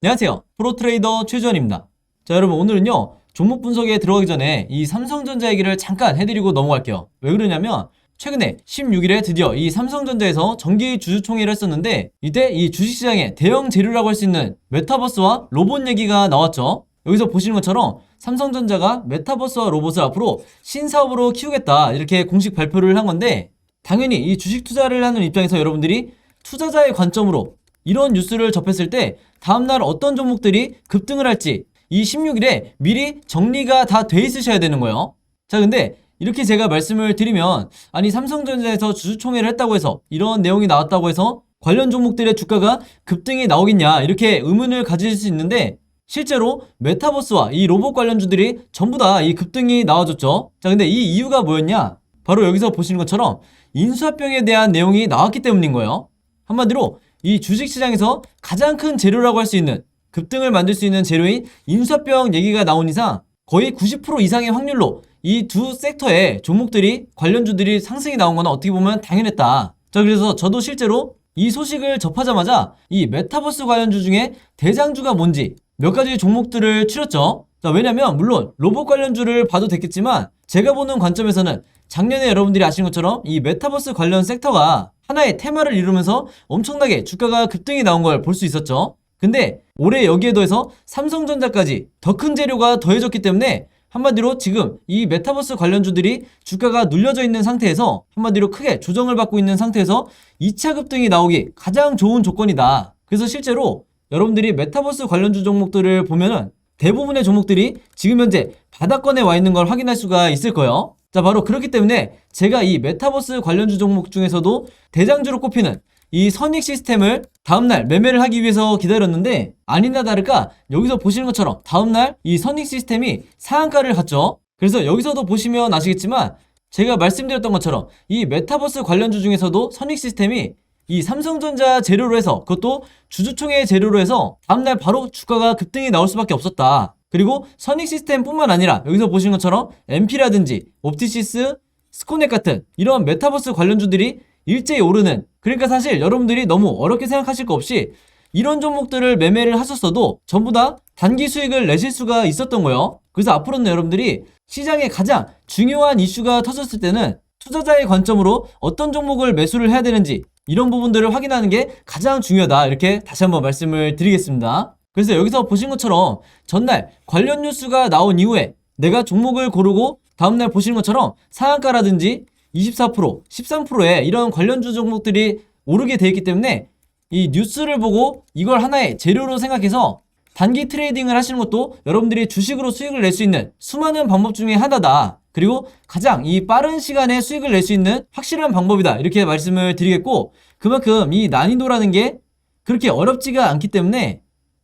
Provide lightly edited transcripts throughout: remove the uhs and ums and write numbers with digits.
안녕하세요. 프로트레이더 최주환입니다. 자, 여러분 오늘은요 종목 분석에 들어가기 전에 이 삼성전자 얘기를 잠깐 해드리고 넘어갈게요. 왜 그러냐면 최근에 16일에 드디어 이 삼성전자에서 정기 주주총회를 했었는데 이때 이 주식시장의 대형 재료라고 할 수 있는 메타버스와 로봇 얘기가 나왔죠. 여기서 보시는 것처럼 삼성전자가 메타버스와 로봇을 앞으로 신사업으로 키우겠다 이렇게 공식 발표를 한 건데, 당연히 이 주식 투자를 하는 입장에서 여러분들이 투자자의 관점으로 이런 뉴스를 접했을 때 다음날 어떤 종목들이 급등을 할지 이 16일에 미리 정리가 다 돼 있으셔야 되는 거예요. 자, 근데 이렇게 제가 말씀을 드리면, 아니 삼성전자에서 주주총회를 했다고 해서 이런 내용이 나왔다고 해서 관련 종목들의 주가가 급등이 나오겠냐 이렇게 의문을 가질 수 있는데, 실제로 메타버스와 이 로봇 관련주들이 전부 다 이 급등이 나와줬죠. 자, 근데 이 이유가 뭐였냐? 바로 여기서 보시는 것처럼 인수합병에 대한 내용이 나왔기 때문인 거예요. 한마디로 이 주식시장에서 가장 큰 재료라고 할 수 있는, 급등을 만들 수 있는 재료인 인수합병 얘기가 나온 이상 거의 90% 이상의 확률로 이 두 섹터의 종목들이, 관련주들이 상승이 나온 건 어떻게 보면 당연했다. 자, 그래서 저도 실제로 이 소식을 접하자마자 이 메타버스 관련주 중에 대장주가 뭔지 몇 가지 종목들을 추렸죠. 자, 왜냐면 물론 로봇 관련주를 봐도 됐겠지만 제가 보는 관점에서는 작년에 여러분들이 아시는 것처럼 이 메타버스 관련 섹터가 하나의 테마를 이루면서 엄청나게 주가가 급등이 나온 걸 볼 수 있었죠. 근데 올해 여기에 더해서 삼성전자까지 더 큰 재료가 더해졌기 때문에 한마디로 지금 이 메타버스 관련주들이 주가가 눌려져 있는 상태에서, 한마디로 크게 조정을 받고 있는 상태에서 2차 급등이 나오기 가장 좋은 조건이다. 그래서 실제로 여러분들이 메타버스 관련주 종목들을 보면은 대부분의 종목들이 지금 현재 바닥권에 와 있는 걸 확인할 수가 있을 거예요. 자, 바로 그렇기 때문에 제가 이 메타버스 관련주 종목 중에서도 대장주로 꼽히는 이 선익 시스템을 다음날 매매를 하기 위해서 기다렸는데, 아니나 다를까 여기서 보시는 것처럼 다음날 이 선익 시스템이 상한가를 갔죠. 그래서 여기서도 보시면 아시겠지만 제가 말씀드렸던 것처럼 이 메타버스 관련주 중에서도 선익 시스템이 이 삼성전자 재료로 해서, 그것도 주주총회 재료로 해서 다음날 바로 주가가 급등이 나올 수밖에 없었다. 그리고 선익 시스템 뿐만 아니라 여기서 보시는 것처럼 MP라든지 옵티시스, 스코넷 같은 이런 메타버스 관련주들이 일제히 오르는, 그러니까 사실 여러분들이 너무 어렵게 생각하실 거 없이 이런 종목들을 매매를 하셨어도 전부 다 단기 수익을 내실 수가 있었던 거예요. 그래서 앞으로는 여러분들이 시장에 가장 중요한 이슈가 터졌을 때는 투자자의 관점으로 어떤 종목을 매수를 해야 되는지 이런 부분들을 확인하는 게 가장 중요하다, 이렇게 다시 한번 말씀을 드리겠습니다. 그래서 여기서 보신 것처럼 전날 관련 뉴스가 나온 이후에 내가 종목을 고르고 다음날 보시는 것처럼 상한가라든지 24%, 13%의 이런 관련주 종목들이 오르게 돼 있기 때문에 이 뉴스를 보고 이걸 하나의 재료로 생각해서 단기 트레이딩을 하시는 것도 여러분들이 주식으로 수익을 낼 수 있는 수많은 방법 중에 하나다. 그리고 가장 이 빠른 시간에 수익을 낼 수 있는 확실한 방법이다, 이렇게 말씀을 드리겠고, 그만큼 이 난이도라는 게 그렇게 어렵지가 않기 때문에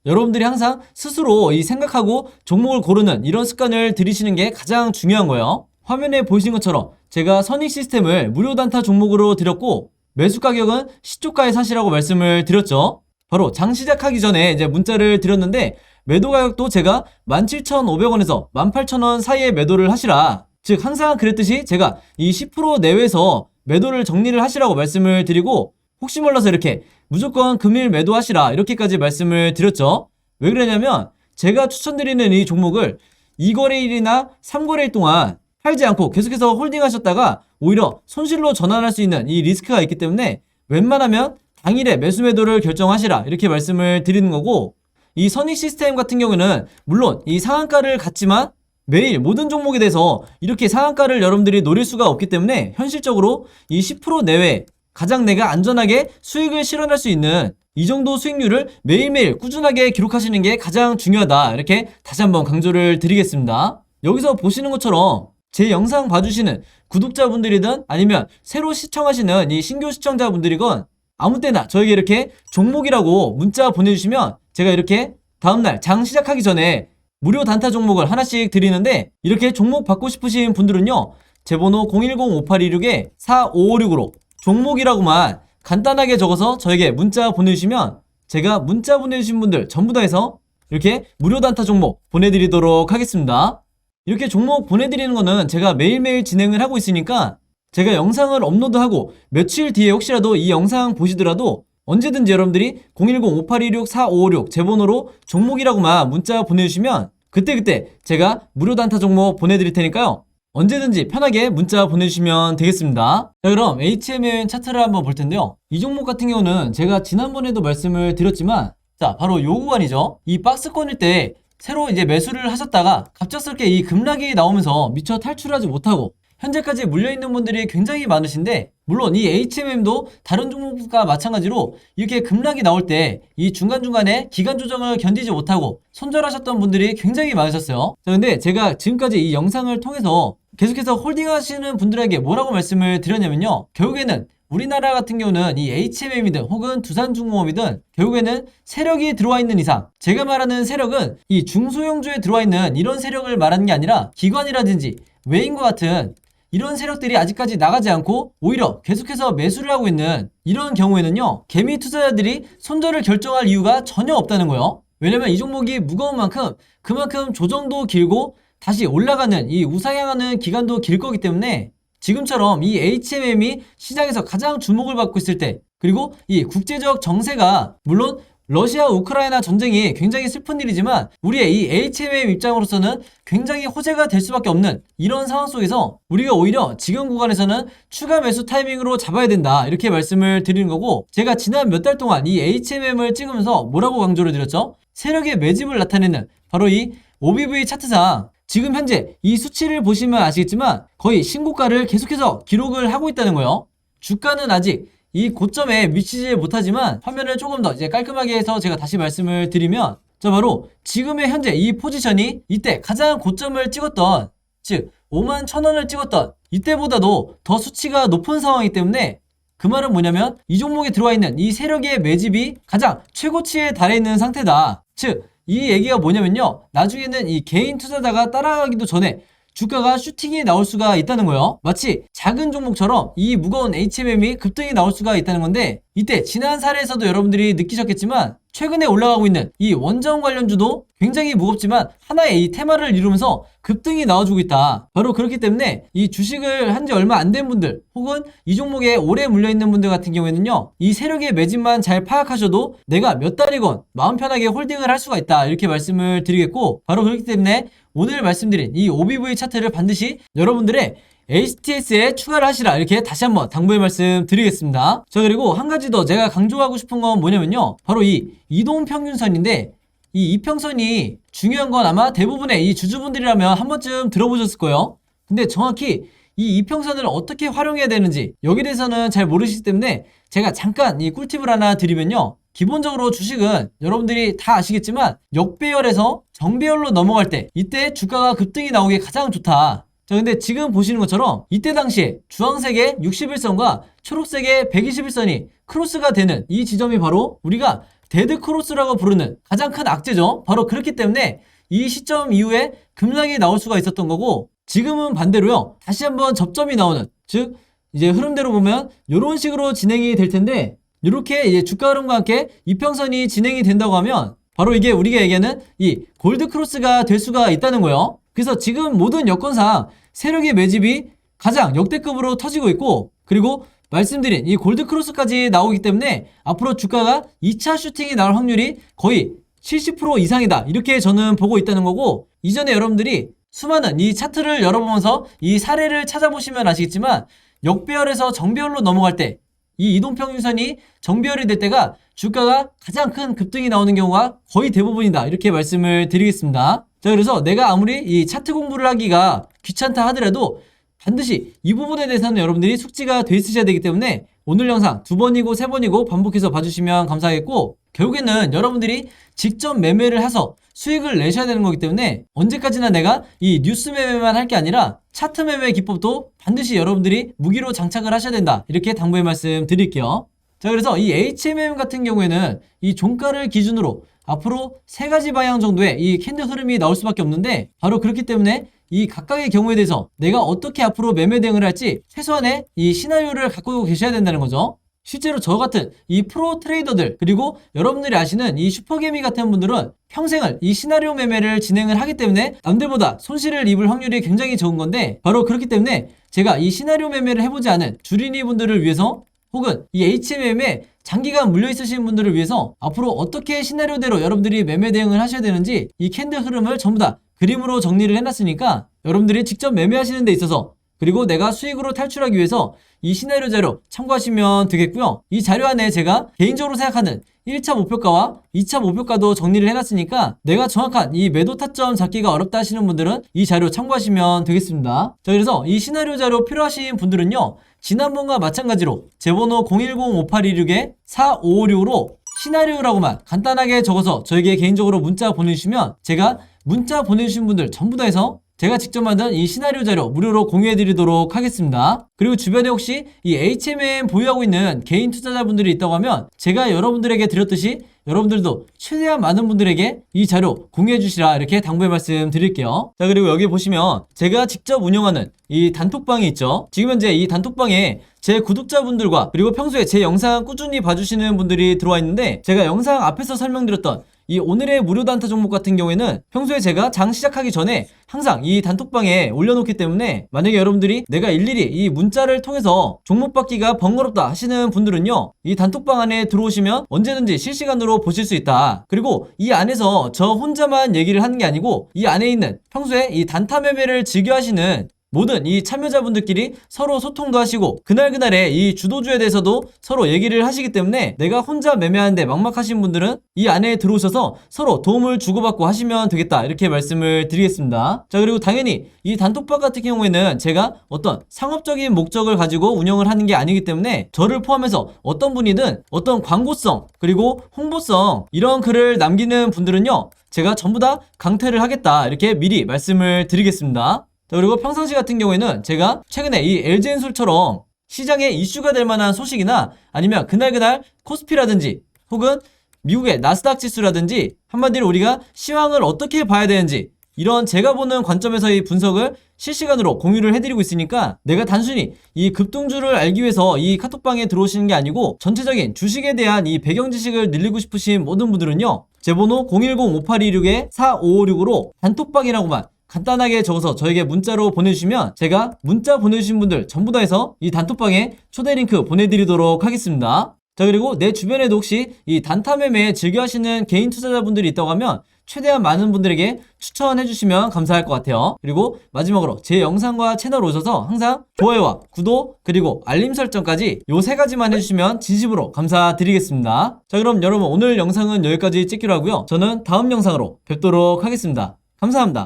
여러분들이 항상 스스로 이 생각하고 종목을 고르는 이런 습관을 들이시는 게 가장 중요한 거예요. 화면에 보이신 것처럼 제가 선익 시스템을 무료 단타 종목으로 드렸고, 매수 가격은 시초가에 사시라고 말씀을 드렸죠. 바로 장 시작하기 전에 이제 문자를 드렸는데, 매도 가격도 제가 17,500원에서 18,000원 사이에 매도를 하시라. 즉 항상 그랬듯이 제가 이 10% 내외에서 매도를 정리를 하시라고 말씀을 드리고, 혹시 몰라서 이렇게 무조건 금일 매도하시라 이렇게까지 말씀을 드렸죠. 왜 그러냐면 제가 추천드리는 이 종목을 2거래일이나 3거래일 동안 팔지 않고 계속해서 홀딩하셨다가 오히려 손실로 전환할 수 있는 이 리스크가 있기 때문에 웬만하면 당일에 매수 매도를 결정하시라, 이렇게 말씀을 드리는 거고, 이 선익 시스템 같은 경우는 물론 이 상한가를 갔지만 매일 모든 종목에 대해서 이렇게 상한가를 여러분들이 노릴 수가 없기 때문에 현실적으로 이 10% 내외 가장 내가 안전하게 수익을 실현할 수 있는 이 정도 수익률을 매일매일 꾸준하게 기록하시는 게 가장 중요하다, 이렇게 다시 한번 강조를 드리겠습니다. 여기서 보시는 것처럼 제 영상 봐주시는 구독자분들이든 아니면 새로 시청하시는 이 신규 시청자분들이건 아무 때나 저에게 이렇게 종목이라고 문자 보내주시면 제가 이렇게 다음날 장 시작하기 전에 무료 단타 종목을 하나씩 드리는데, 이렇게 종목 받고 싶으신 분들은요 제 번호 010-5826-4556으로 종목이라고만 간단하게 적어서 저에게 문자 보내주시면 제가 문자 보내주신 분들 전부 다 해서 이렇게 무료 단타 종목 보내드리도록 하겠습니다. 이렇게 종목 보내드리는 거는 제가 매일매일 진행을 하고 있으니까 제가 영상을 업로드하고 며칠 뒤에 혹시라도 이 영상 보시더라도 언제든지 여러분들이 010-5826-4556 제 번호로 종목이라고만 문자 보내주시면 그때그때 제가 무료 단타 종목 보내드릴 테니까요. 언제든지 편하게 문자 보내주시면 되겠습니다. 자, 그럼 HMM 차트를 한번 볼 텐데요. 이 종목 같은 경우는 제가 지난번에도 말씀을 드렸지만, 자, 바로 요 구간이죠. 이 박스권일 때 새로 이제 매수를 하셨다가 갑작스럽게 이 급락이 나오면서 미처 탈출하지 못하고 현재까지 물려있는 분들이 굉장히 많으신데, 물론 이 HMM도 다른 종목과 마찬가지로 이렇게 급락이 나올 때 이 중간중간에 기간 조정을 견디지 못하고 손절하셨던 분들이 굉장히 많으셨어요. 자, 근데 제가 지금까지 이 영상을 통해서 계속해서 홀딩 하시는 분들에게 뭐라고 말씀을 드렸냐면요, 결국에는 우리나라 같은 경우는 이 HMM이든 혹은 두산중공업이든 결국에는 세력이 들어와 있는 이상, 제가 말하는 세력은 이 중소형주에 들어와 있는 이런 세력을 말하는 게 아니라 기관이라든지 외인과 같은 이런 세력들이 아직까지 나가지 않고 오히려 계속해서 매수를 하고 있는 이런 경우에는요, 개미 투자자들이 손절을 결정할 이유가 전혀 없다는 거예요. 왜냐면 이 종목이 무거운 만큼 그만큼 조정도 길고 다시 올라가는 이 우상향하는 기간도 길 거기 때문에 지금처럼 이 HMM이 시장에서 가장 주목을 받고 있을 때, 그리고 이 국제적 정세가 물론 러시아 우크라이나 전쟁이 굉장히 슬픈 일이지만 우리의 이 HMM 입장으로서는 굉장히 호재가 될 수밖에 없는 이런 상황 속에서 우리가 오히려 지금 구간에서는 추가 매수 타이밍으로 잡아야 된다, 이렇게 말씀을 드리는 거고, 제가 지난 몇 달 동안 이 HMM을 찍으면서 뭐라고 강조를 드렸죠? 세력의 매집을 나타내는 바로 이 OBV 차트상 지금 현재 이 수치를 보시면 아시겠지만 거의 신고가를 계속해서 기록을 하고 있다는 거예요. 주가는 아직 이 고점에 미치지 못하지만 화면을 조금 더 이제 깔끔하게 해서 제가 다시 말씀을 드리면, 자, 바로 지금의 현재 이 포지션이 이때 가장 고점을 찍었던, 즉 51,000원을 찍었던 이때보다도 더 수치가 높은 상황이기 때문에 그 말은 뭐냐면 이 종목에 들어와 있는 이 세력의 매집이 가장 최고치에 달해 있는 상태다. 즉 이 얘기가 뭐냐면요, 나중에는 이 개인 투자자가 따라가기도 전에 주가가 슈팅이 나올 수가 있다는 거예요. 마치 작은 종목처럼 이 무거운 HMM이 급등이 나올 수가 있다는 건데, 이때 지난 사례에서도 여러분들이 느끼셨겠지만 최근에 올라가고 있는 이 원전 관련주도 굉장히 무겁지만 하나의 이 테마를 이루면서 급등이 나와주고 있다. 바로 그렇기 때문에 이 주식을 한 지 얼마 안 된 분들 혹은 이 종목에 오래 물려있는 분들 같은 경우에는요, 이 세력의 매집만 잘 파악하셔도 내가 몇 달이건 마음 편하게 홀딩을 할 수가 있다, 이렇게 말씀을 드리겠고, 바로 그렇기 때문에 오늘 말씀드린 이 OBV 차트를 반드시 여러분들의 HTS에 추가를 하시라, 이렇게 다시 한번 당부의 말씀 드리겠습니다. 자, 그리고 한 가지 더 제가 강조하고 싶은 건 뭐냐면요, 바로 이 이동평균선인데, 이 이평선이 중요한 건 아마 대부분의 이 주주분들이라면 한 번쯤 들어보셨을 거예요. 근데 정확히 이 이평선을 어떻게 활용해야 되는지 여기에 대해서는 잘 모르시기 때문에 제가 잠깐 이 꿀팁을 하나 드리면요, 기본적으로 주식은 여러분들이 다 아시겠지만 역배열에서 정배열로 넘어갈 때 이때 주가가 급등이 나오기 가장 좋다. 자, 근데 지금 보시는 것처럼 이때 당시에 주황색의 61선과 초록색의 121선이 크로스가 되는 이 지점이 바로 우리가 데드 크로스라고 부르는 가장 큰 악재죠. 바로 그렇기 때문에 이 시점 이후에 급락이 나올 수가 있었던 거고, 지금은 반대로요, 다시 한번 접점이 나오는, 즉 이제 흐름대로 보면 이런 식으로 진행이 될 텐데, 이렇게 이제 주가 흐름과 함께 이평선이 진행이 된다고 하면 바로 이게 우리가 얘기하는 이 골드 크로스가 될 수가 있다는 거예요. 그래서 지금 모든 여건상 세력의 매집이 가장 역대급으로 터지고 있고, 그리고 말씀드린 이 골드 크로스까지 나오기 때문에 앞으로 주가가 2차 슈팅이 나올 확률이 거의 70% 이상이다, 이렇게 저는 보고 있다는 거고, 이전에 여러분들이 수많은 이 차트를 열어보면서 이 사례를 찾아보시면 아시겠지만 역배열에서 정배열로 넘어갈 때 이 이동평균선이 정배열이 될 때가 주가가 가장 큰 급등이 나오는 경우가 거의 대부분이다, 이렇게 말씀을 드리겠습니다. 자, 그래서 내가 아무리 이 차트 공부를 하기가 귀찮다 하더라도 반드시 이 부분에 대해서는 여러분들이 숙지가 돼 있으셔야 되기 때문에 오늘 영상 2번이고 3번이고 반복해서 봐주시면 감사하겠고, 결국에는 여러분들이 직접 매매를 해서 수익을 내셔야 되는 거기 때문에 언제까지나 내가 이 뉴스 매매만 할 게 아니라 차트 매매 기법도 반드시 여러분들이 무기로 장착을 하셔야 된다, 이렇게 당부의 말씀 드릴게요. 자, 그래서 이 HMM 같은 경우에는 이 종가를 기준으로 앞으로 3가지 방향 정도의 이 캔들 흐름이 나올 수밖에 없는데, 바로 그렇기 때문에 이 각각의 경우에 대해서 내가 어떻게 앞으로 매매 대응을 할지 최소한의 이 시나리오를 갖고 계셔야 된다는 거죠. 실제로 저 같은 이 프로 트레이더들, 그리고 여러분들이 아시는 이 슈퍼개미 같은 분들은 평생을 이 시나리오 매매를 진행을 하기 때문에 남들보다 손실을 입을 확률이 굉장히 적은 건데, 바로 그렇기 때문에 제가 이 시나리오 매매를 해보지 않은 주린이 분들을 위해서 혹은 이 HMM의 장기간 물려있으신 분들을 위해서 앞으로 어떻게 시나리오대로 여러분들이 매매 대응을 하셔야 되는지 이 캔들 흐름을 전부 다 그림으로 정리를 해놨으니까 여러분들이 직접 매매하시는 데 있어서 그리고 내가 수익으로 탈출하기 위해서 이 시나리오 자료 참고하시면 되겠고요. 이 자료 안에 제가 개인적으로 생각하는 1차 목표가와 2차 목표가도 정리를 해놨으니까 내가 정확한 이 매도 타점 잡기가 어렵다 하시는 분들은 이 자료 참고하시면 되겠습니다. 자, 그래서 이 시나리오 자료 필요하신 분들은요, 지난번과 마찬가지로 제 번호 010-5826-4556으로 시나리오라고만 간단하게 적어서 저에게 개인적으로 문자 보내주시면 제가 문자 보내주신 분들 전부 다 해서 제가 직접 만든 이 시나리오 자료 무료로 공유해드리도록 하겠습니다. 그리고 주변에 혹시 이 HMM 보유하고 있는 개인 투자자분들이 있다고 하면 제가 여러분들에게 드렸듯이 여러분들도 최대한 많은 분들에게 이 자료 공유해주시라 이렇게 당부의 말씀 드릴게요. 자, 그리고 여기 보시면 제가 직접 운영하는 이 단톡방이 있죠. 지금 현재 이 단톡방에 제 구독자분들과 그리고 평소에 제 영상 꾸준히 봐주시는 분들이 들어와 있는데, 제가 영상 앞에서 설명드렸던 이 오늘의 무료 단타 종목 같은 경우에는 평소에 제가 장 시작하기 전에 항상 이 단톡방에 올려놓기 때문에 만약에 여러분들이 내가 일일이 이 문자를 통해서 종목 받기가 번거롭다 하시는 분들은요, 이 단톡방 안에 들어오시면 언제든지 실시간으로 보실 수 있다. 그리고 이 안에서 저 혼자만 얘기를 하는 게 아니고 이 안에 있는 평소에 이 단타 매매를 즐겨 하시는 모든 이 참여자분들끼리 서로 소통도 하시고 그날그날의 이 주도주에 대해서도 서로 얘기를 하시기 때문에 내가 혼자 매매하는데 막막하신 분들은 이 안에 들어오셔서 서로 도움을 주고받고 하시면 되겠다 이렇게 말씀을 드리겠습니다. 자, 그리고 당연히 이 단톡방 같은 경우에는 제가 어떤 상업적인 목적을 가지고 운영을 하는 게 아니기 때문에 저를 포함해서 어떤 분이든 어떤 광고성 그리고 홍보성 이런 글을 남기는 분들은요, 제가 전부 다 강퇴를 하겠다 이렇게 미리 말씀을 드리겠습니다. 자, 그리고 평상시 같은 경우에는 제가 최근에 이 LG엔솔처럼 시장에 이슈가 될 만한 소식이나 아니면 그날 코스피라든지 혹은 미국의 나스닥 지수라든지 한마디로 우리가 시황을 어떻게 봐야 되는지 이런 제가 보는 관점에서의 분석을 실시간으로 공유를 해드리고 있으니까 내가 단순히 이 급등주를 알기 위해서 이 카톡방에 들어오시는 게 아니고 전체적인 주식에 대한 이 배경 지식을 늘리고 싶으신 모든 분들은요, 제 번호 010-5826-4556으로 단톡방이라고만 간단하게 적어서 저에게 문자로 보내주시면 제가 문자 보내주신 분들 전부 다 해서 이 단톡방에 초대 링크 보내드리도록 하겠습니다. 자, 그리고 내 주변에도 혹시 이 단타 매매 즐겨 하시는 개인 투자자분들이 있다고 하면 최대한 많은 분들에게 추천해 주시면 감사할 것 같아요. 그리고 마지막으로 제 영상과 채널 오셔서 항상 좋아요와 구독 그리고 알림 설정까지 요 3가지만 해주시면 진심으로 감사드리겠습니다. 자, 그럼 여러분 오늘 영상은 여기까지 찍기로 하고요. 저는 다음 영상으로 뵙도록 하겠습니다. 감사합니다.